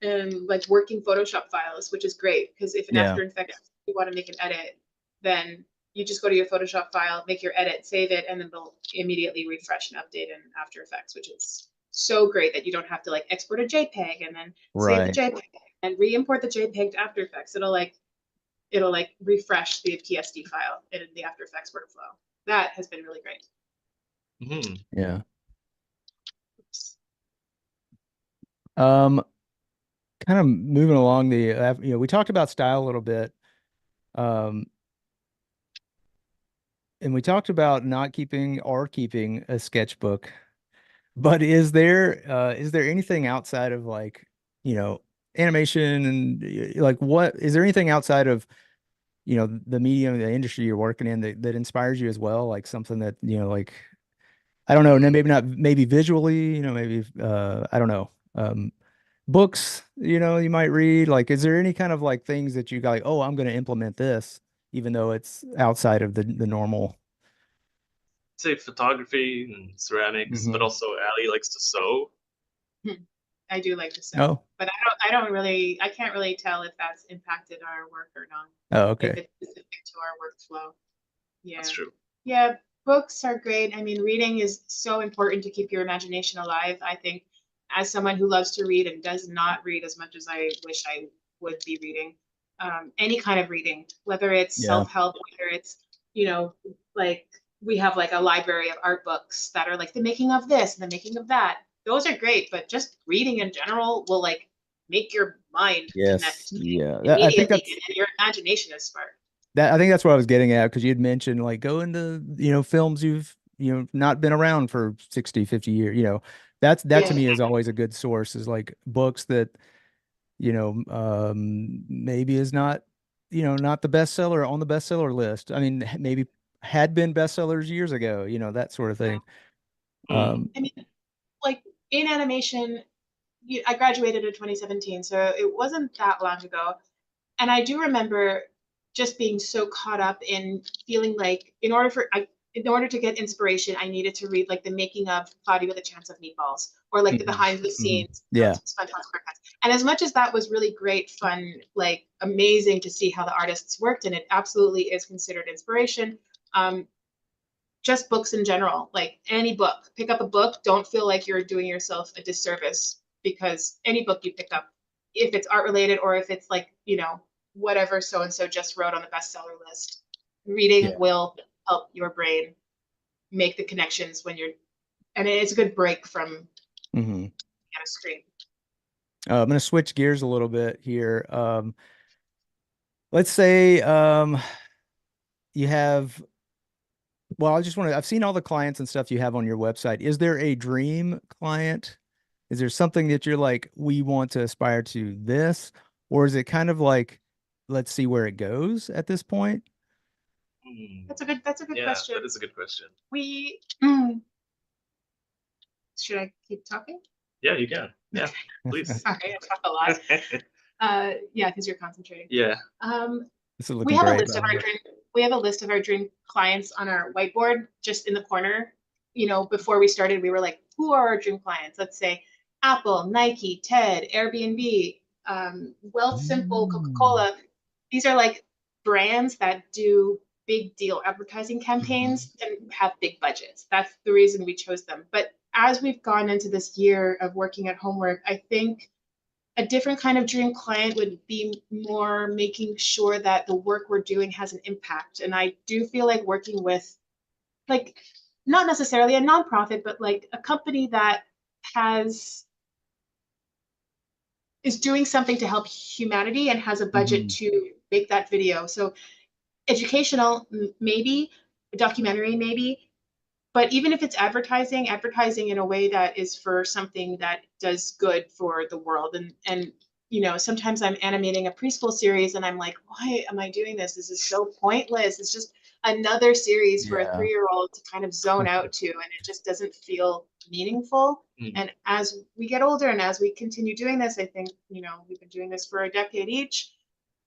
like working Photoshop files, which is great because if in Yeah. After Effects you want to make an edit, then you just go to your Photoshop file, make your edit, save it, and then they'll immediately refresh and update in After Effects, which is so great that you don't have to like export a JPEG and then save the Right. JPEG and re-import the JPEG to After Effects. It'll like refresh the PSD file in the After Effects workflow. That has been really great. Hmm. Yeah. Um, Kind of moving along we talked about style a little bit. Um, and we talked about not keeping or keeping a sketchbook. But is there anything outside of like, you know, animation and like what is there anything outside of, the medium, the industry you're working in that inspires you as well? Like something that, like I don't know, maybe not maybe visually, maybe I don't know. Books, you might read. Like, is there any kind of like things that you got like, oh, I'm gonna implement this, even though it's outside of the normal? Say photography and ceramics, but Hmm. also Ali likes to sew. I do like to sew, Oh, but I can't really tell if that's impacted our work or not, oh, if okay. it's specific to our workflow. That's Yeah. true. Yeah, books are great. I mean, reading is so important to keep your imagination alive. I think as someone who loves to read and does not read as much as I wish I would be reading, any kind of reading, whether it's Yeah. self-help, whether it's, you know, like we have like a library of art books that are like the making of this and the making of that. Those are great, but just reading in general will like make your mind Yes. connect Yeah. I think immediately that's and your imagination is sparked. I think that's what I was getting at because you had mentioned like go into, films you've, not been around for 60, 50 years, that to Yeah. me is always a good source is like books that, maybe is not, not the bestseller on the bestseller list. I mean, maybe had been bestsellers years ago, that sort of thing. Mm. Um, I mean, like in animation, I graduated in 2017, so it wasn't that long ago. And I do remember just being so caught up in feeling like, in order for, in order to get inspiration, I needed to read like the making of Cloudy with a Chance of Meatballs, or like the behind the scenes Yeah. Spontaneous Haircuts. And as much as that was really great, fun, like amazing to see how the artists worked, and it absolutely is considered inspiration. Just books in general, like any book, pick up a book. Don't feel like you're doing yourself a disservice, because any book you pick up, if it's art related or if it's like, you know, whatever so and so just wrote on the bestseller list, reading will help your brain make the connections when you're, and it's a good break from Mm-hmm. a screen. I'm going to switch gears a little bit here. Let's say you have, well, I just want to, I've seen all the clients and stuff you have on your website. Is there a dream client? Is there something that you're like, we want to aspire to this? Or is it kind of like, let's see where it goes at this point? That's a good question. That is a good question. We should I keep talking? Yeah, you can. Yeah, please. Sorry, I talk a lot. Yeah, because you're concentrating. Yeah. This is We looking have a great, list of our dream. We have a list of our dream clients on our whiteboard, just in the corner. You know, before we started, we were like, "Who are our dream clients?" Let's say Apple, Nike, TED, Airbnb, Wealthsimple, Coca-Cola. These are like brands that do big deal advertising campaigns and have big budgets. That's the reason we chose them. But as we've gone into this year of working at Homework, I think a different kind of dream client would be more making sure that the work we're doing has an impact. And I do feel like working with, like, not necessarily a nonprofit, but like a company that is doing something to help humanity and has a budget to make that video. So educational, maybe, a documentary, maybe. But even if it's advertising in a way that is for something that does good for the world. And you know, sometimes I'm animating a preschool series and I'm like, why am I doing this? This is so pointless. It's just another series for a 3-year-old to kind of zone out to, and it just doesn't feel meaningful. And as we get older and as we continue doing this, I think, you know, we've been doing this for a decade each.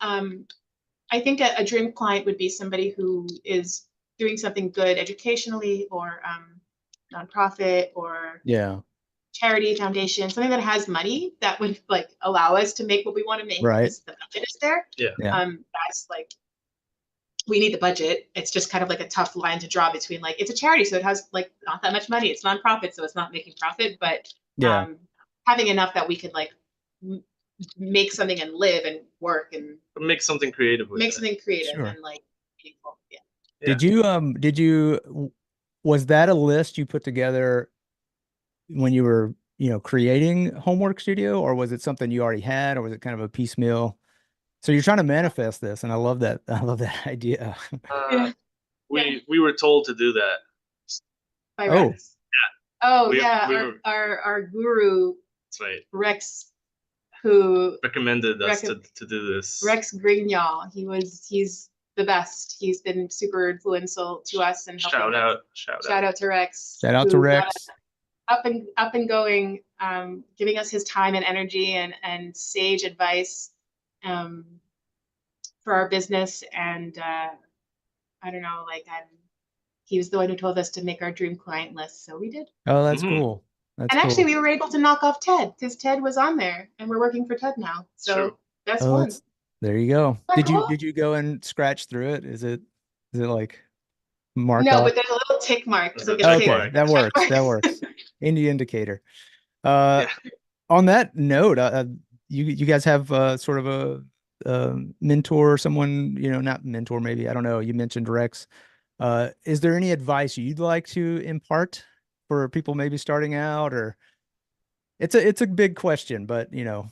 I think a dream client would be somebody who is doing something good educationally, or nonprofit, or charity, foundation, something that has money that would like allow us to make what we want to make, because the budget is there. That's like, we need the budget. It's just kind of like a tough line to draw between, like, it's a charity, so it has like not that much money. It's nonprofit, so it's not making profit, but having enough that we could like make something and live and work and make something creative with and like meaningful. Did you was that a list you put together when you were, you know, creating Homework Studio, or was it something you already had, or was it kind of a piecemeal? So you're trying to manifest this, and I love that. I love that idea. We were told to do that by Rex. Our guru. That's right. Rex, who recommended us to do this. Rex Grignol. He's the best. He's been super influential to us, and shout out to Rex. Shout out to Rex. Up and going, giving us his time and energy and sage advice for our business. And I don't know, like, he was the one who told us to make our dream client list, so we did. Oh, that's cool. And actually, we were able to knock off TED, because TED was on there, and we're working for TED now. So that's fun. There you go. Did you go and scratch through it? Is it like marked No, off? but there's a little tick mark. Okay, that works. That works. Indie indicator. On that note, you guys have sort of a mentor, someone, you know, not mentor, maybe, I don't know. You mentioned Rex. Is there any advice you'd like to impart for people maybe starting out? Or it's a big question, but you know,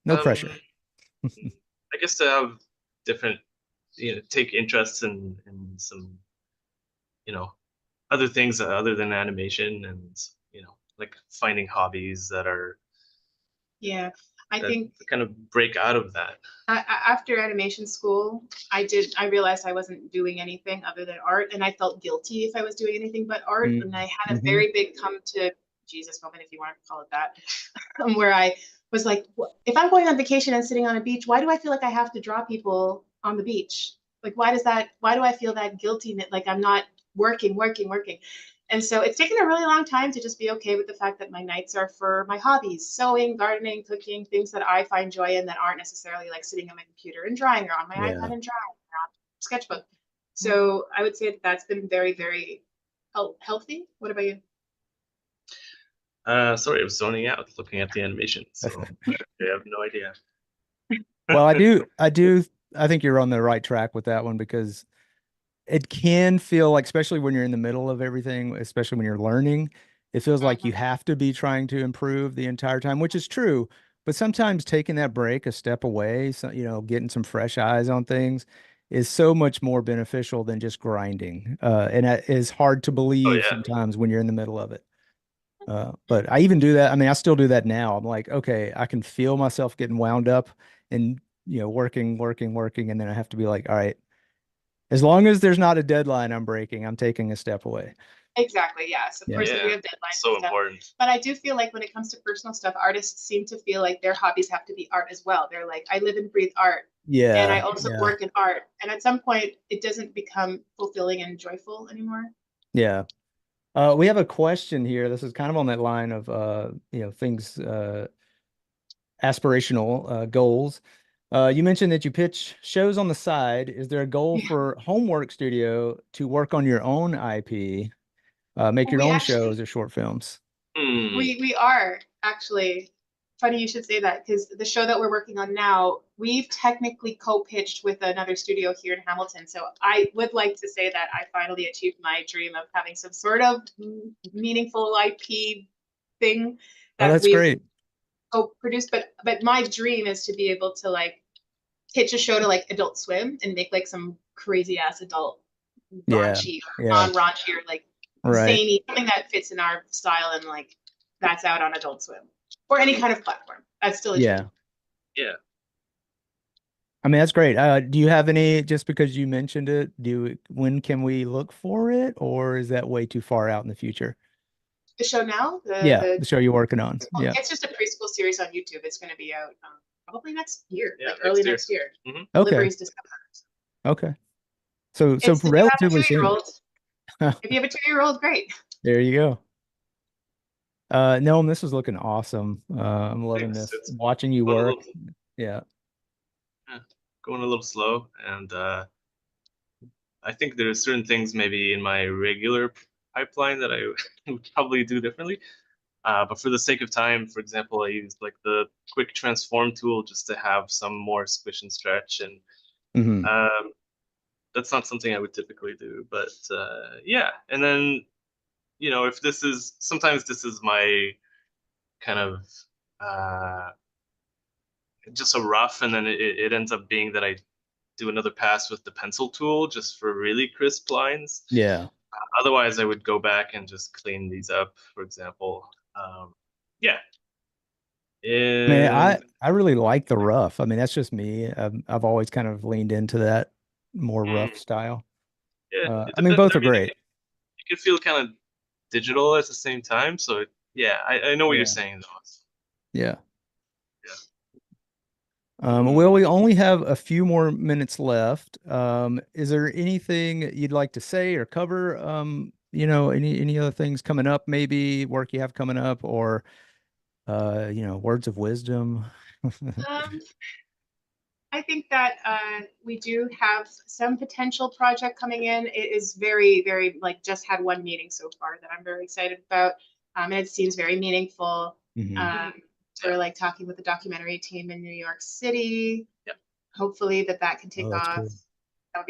no pressure. I guess to have different, you know, take interest in some, you know, other things other than animation, and you know, like finding hobbies that are I think kind of break out of that. After animation school, I realized I wasn't doing anything other than art, and I felt guilty if I was doing anything but art. And I had a very big come to Jesus moment, if you want to call it that, where I was like, if I'm going on vacation and sitting on a beach, why do I feel like I have to draw people on the beach? Like, why do I feel that guilty, like I'm not working, working, working. And so it's taken a really long time to just be okay with the fact that my nights are for my hobbies, sewing, gardening, cooking, things that I find joy in that aren't necessarily like sitting on my computer and drawing or on my Yeah. iPad and drawing or on sketchbook. So I would say that that's been very, very healthy. What about you? Sorry, I was zoning out looking at the animation, so I have no idea. Well, I think you're on the right track with that one because it can feel like, especially when you're in the middle of everything, especially when you're learning, it feels like you Mhm. have to be trying to improve the entire time, which is true. But sometimes taking that break, a step away, so, getting some fresh eyes on things is so much more beneficial than just grinding. And that is hard to Oh believe yeah, sometimes when you're in the middle of it. But I even do that. I mean, I still do that now. I'm like, okay, I can feel myself getting wound up and, working, working, working. And then I have to be like, all right, as long as there's not a deadline I'm breaking, I'm taking a step away. Exactly. Yes. Of Yeah. course, we yeah, have deadlines and so stuff. important. But I do feel like when it comes to personal stuff, artists seem to feel like their hobbies have to be art as well. They're like, I live and breathe art, and I Yeah. also Yeah. work in art. And at some point, it doesn't become fulfilling and joyful anymore. Yeah. We have a question here. This is kind of on that line of things aspirational goals. You mentioned that you pitch shows on the side. Is there a goal Yeah. for Homework Studio to work on your own IP, make your We own actually shows or short films? Hmm. we are actually funny you should say that because the show that we're working on now, we've technically co-pitched with another studio here in Hamilton. So I would like to say that I finally achieved my dream of having some sort of meaningful IP thing Oh, that that's we've great. co-produced. But my dream is to be able to like pitch a show to like Adult Swim and make like some crazy ass adult Yeah. raunchy or Yeah. non-raunchy or like Right. zany, something that fits in our style and like that's out on Adult Swim or any kind of platform. That's still a dream. Yeah. Yeah. I mean, that's great. Do you have any, just because you mentioned it, when can we look for it, or is that way too far out in the future? The show now, Yeah, the show you're working on. Yeah. it's just a preschool series on YouTube. It's going to be out probably next year, Yeah, like early next year. next year. Okay. Deliveries December. Okay. So It's if you have a relatively soon. 2-year-old. If you have a 2-year-old, great. There you go. Noam, this is looking awesome. I'm loving Thanks. this. It's Watching you going a work. little, Yeah. yeah, going a little slow, and I think there's certain things maybe in my regular pipeline that I would probably do differently. But for the sake of time, for example, I used like the quick transform tool just to have some more squish and stretch, and Hmm. um, that's not something I would typically do. But yeah, and then if this is sometimes this is my kind of uh, just a rough, and then it ends up being that I do another pass with the pencil tool just for really crisp lines. Yeah. Otherwise, I would go back and just clean these up, for example. Yeah, I mean, and I really like the rough. I mean, that's just me. I've always kind of leaned into that more rough mm, style. yeah, it I mean, depends. both I are mean, great. it can feel kind of digital at the same time. So yeah, I know what you're Yeah. saying though. Yeah. Yeah. Well, Hmm. we only have a few more minutes left. Is there anything you'd like to say or cover? Any other things coming up, maybe work you have coming up, or words of wisdom? Um, I think that we do have some potential project coming in. It is very, very like just had one meeting so far that I'm very excited about. And it seems very meaningful. Hmm. Um, Yeah. we're like talking with the documentary team in New York City. Yeah. Hopefully that can take Oh, that's off. cool. That would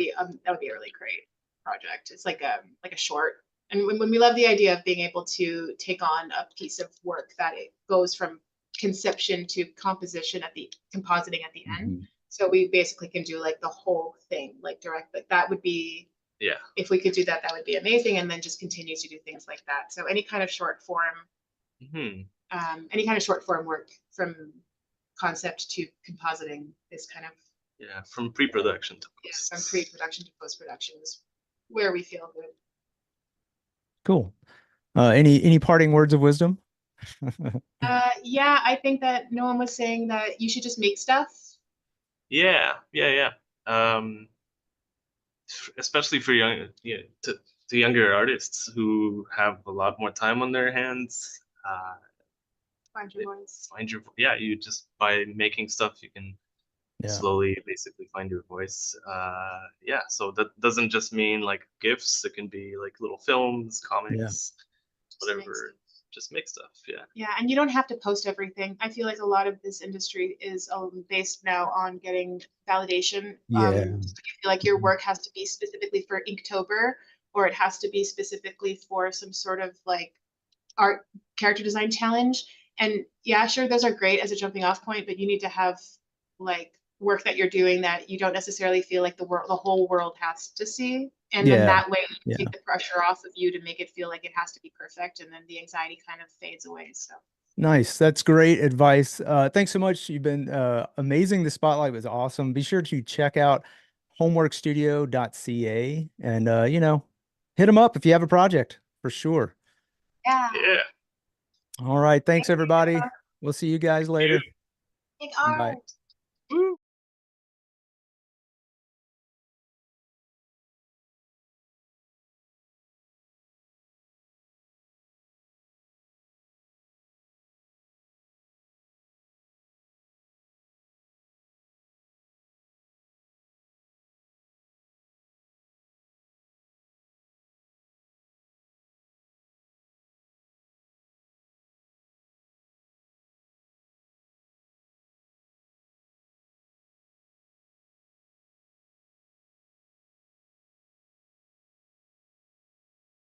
be a really great project. It's like a short. And when we love the idea of being able to take on a piece of work that it goes from conception to composition at the compositing at the end. Hmm. So we basically can do like the whole thing, like direct. Like that would be, Yeah. if we could do that, that would be amazing. And then just continue to do things like that. So Hmm. any kind of short form work from concept to compositing is kind of Yeah. From pre-production to yeah, from post. pre-production to post-production is where we feel good. Cool. Any parting words of wisdom? Yeah, I think that Noam was saying that you should just make stuff. Yeah. Yeah. Yeah. Especially for young, yeah, to to younger artists who have a lot more time on their hands. Find your voice. Yeah, you just by making stuff you can Yeah. slowly basically find your voice. Yeah, so that doesn't just mean like GIFs, it can be like little films, comics, whatever. Just make stuff. Yeah. Yeah, and you don't have to post everything. I feel like a lot of this industry is based now on getting validation. Yeah. So you feel like your work has to be specifically for Inktober, or it has to be specifically for some sort of like art character design challenge. And yeah, sure, those are great as a jumping off point, but you need to have like work that you're doing that you don't necessarily feel like the whole world has to see. And then Yeah. that way you Yeah. take the pressure off of you to make it feel like it has to be perfect, and then the anxiety kind of fades away. So Nice. That's great advice. Thanks so much. You've been amazing. The spotlight was awesome. Be sure to check out homeworkstudio.ca and hit them up if you have a project for sure. yeah. Yeah. All right. Thanks Thank you. everybody. We'll see you guys later. Make Bye. art.